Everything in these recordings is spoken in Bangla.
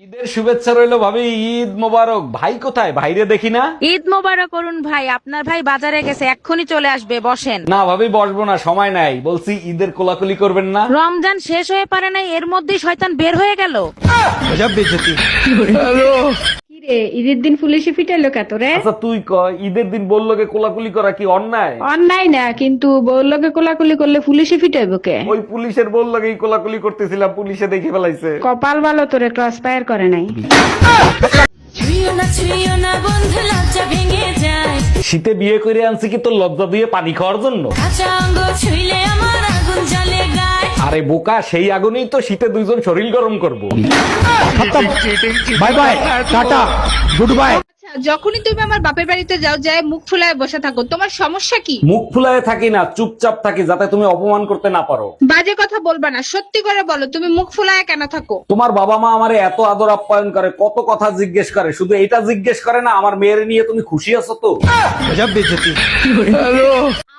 ঈদের শুভেচ্ছা রইলো ভাবি। ঈদ মোবারক। ভাই কোথায়? ভাইরে দেখি না। ঈদ মোবারক করুন ভাই, আপনার ভাই বাজারে গেছে, এক্ষুনি চলে আসবে, বসেন। না ভাবি, বসবো না, সময় নাই। বলছি ঈদের কোলাকুলি করবেন না। রমজান শেষ হয়ে পারে নাই, এর মধ্যেই শয়তান বের হয়ে গেল। কিরে ঈদের দিন পুলিশে ফিটাইলো কত রে? আচ্ছা তুই ক, ঈদের দিন বললো কে কোলাকুলি করা কি অন্যায়? অন্যায় না, কিন্তু বউর লগে কোলাকুলি করলে পুলিশে ফিটাইবো কে? ওই পুলিশের বললো এই কোলাকুলি করতেছিলাম, পুলিশে দেখে ফেলাইছে। কপাল ভালো তোরে ক্রস ফায়ার করে নাই। শীতে বিয়ে করে আনছি কি তোর লজ্জা দিয়ে পানি খাওয়ার জন্য? আরে বোকা, সেই আগুনেই তো শীতে দুইজন শরীর গরম করবো। Bye bye, tata, good bye. যখনই তুমি আমার বাপের বাড়িতে যাও, যায় মুখ ফুলায় বসে থাকো, তোমার সমস্যা কি? মুখ ফুলায় থাকি না, চুপচাপ থাকি, যাতে তুমি অপমান করতে না পারো। বাজে কথা বলবা না, সত্যি করে বলো তুমি মুখ ফুলায় কেন থাকো? তোমার বাবা মা আমারে এত আদর আপ্যায়ন করে, কত কথা জিজ্ঞেস করে, শুধু এটা জিজ্ঞেস করে না আমার মেয়ের নিয়ে তুমি খুশি আছো তো?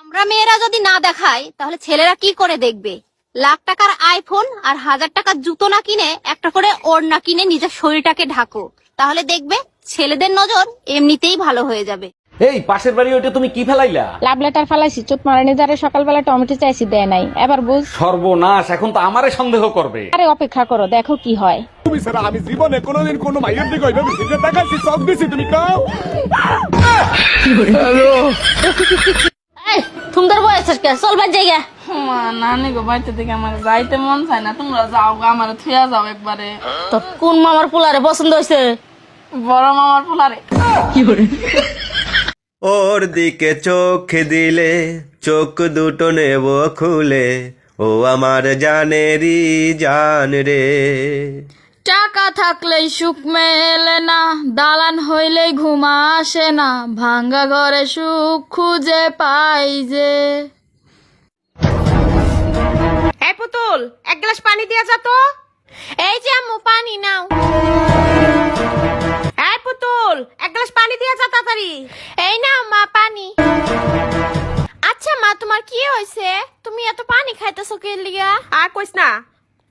আমরা মেয়েরা যদি না দেখাই তাহলে ছেলেরা কি করে দেখবে? লাখ টাকার আইফোন আর 1000 টাকার জুতো না কিনে একটা করে ওড়না কিনে নিজের শরীরটাকে ঢাকো, তাহলে দেখবে ছেলেদের নজর এমনিতেই ভালো হয়ে যাবে। এই পাশের বাড়ি ওইটা তুমি কি ফেলাইলা? লাভ লেটার ফালাইছি, চোট মারানি যারে সকালবেলা টমেটো চাইছি দেয় নাই, এবার বুঝ। সর্বনাশ, এখন তো আমারে সন্দেহ করবে। আরে অপেক্ষা করো, দেখো কি হয়। আমি জীবনে কোনোদিন কোনো মাইয়ের দিকে ওইভাবে সিটে তাকাইছি, সব দিছি, তুমি কাও। সুন্দর বয়স চলবার জায়গা। নানি গো, বাড়িতে থেকে আমার যাইতে মন চায় না, তোমরা যাও গো, আমার থুয়া যাও একবারে। তো কোন মামার পোলারে পছন্দ হয়েছে? বড় মামার পোলারে। ওর দিকে চোখ দিলে চোখ দুটো নেব খুলে, ও আমার জানেরই জান রে। টাকা থাকলেই সুখ মেলে না, দালান হইলেই ঘুম আসে না, ভাঙ্গা ঘরে সুখ খুঁজে পাই যে। এই পুতুল, এক গ্লাস পানি দিয়ে যা তো। এই যে আম্মু পানি নাও। এই পুতুল, এক গ্লাস পানি দিয়ে যা তাড়াতাড়ি। এই নাও মা পানি। আচ্ছা মা, তোমার কি হয়েছে? তুমি এত পানি খাইতেছো কি লিগা? আর কইস না,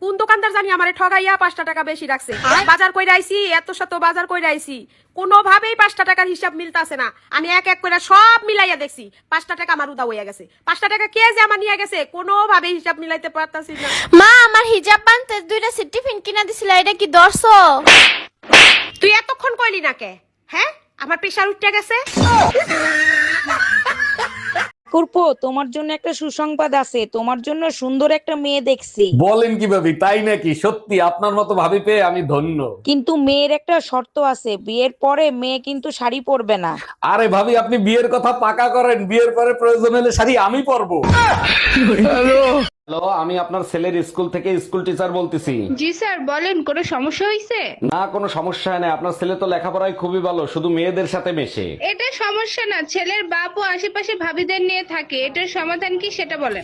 কোন দোকানদার জানি আমারে ঠগাইয়া 5 টাকা বেশি রাখছে। বাজার কইরা আইছি, এত শত বাজার কইরা আইছি, কোনোভাবেই 5 টাকার হিসাব মিলতাছে না। আমি এক এক করে সব মিলাইয়া দেখছি, 5 টাকা আমার উদা হইয়া গেছে। 5 টাকা কে যে আমার নিয়ে গেছে, কোনোভাবেই হিসাব মিলাইতে পারতাছি না। মা, আমার হিজাব বানতে 2টা টিফিন কিনা দিছিলা, এটা কি দর্শো? তুই এতক্ষণ কইলি না কে? হ্যাঁ, আমার প্রেসার উঠে গেছে। কুরপো, তোমার জন্য একটা সুসংবাদ আছে, তোমার জন্য সুন্দর একটা মেয়ে দেখছি। বলেন কি ভাবি, তাই নাকি? সত্যি আপনার মতো ভাবি পেয়ে আমি ধন্য। কিন্তু মেয়ের একটা শর্ত আছে, বিয়ের পরে মেয়ে কিন্তু শাড়ি পরবে না। আরে ভাবি, আপনি বিয়ের কথা পাকা করেন, বিয়ের পরে প্রয়োজন হলে শাড়ি আমি পরবো। হ্যালো, আমি আপনার ছেলের স্কুল থেকে স্কুল টিচার বলতেছি। জি স্যার বলেন, কোনো সমস্যা হয়েছে? না, কোনো সমস্যা নেই, আপনার ছেলে তো লেখাপড়ায় খুবই ভালো, শুধু মেয়েদের সাথে মেশে। এটা সমস্যা না, ছেলের বাপ ও আশেপাশে ভাবিদের নিয়ে থাকে, এটার সমাধান কি সেটা বলেন।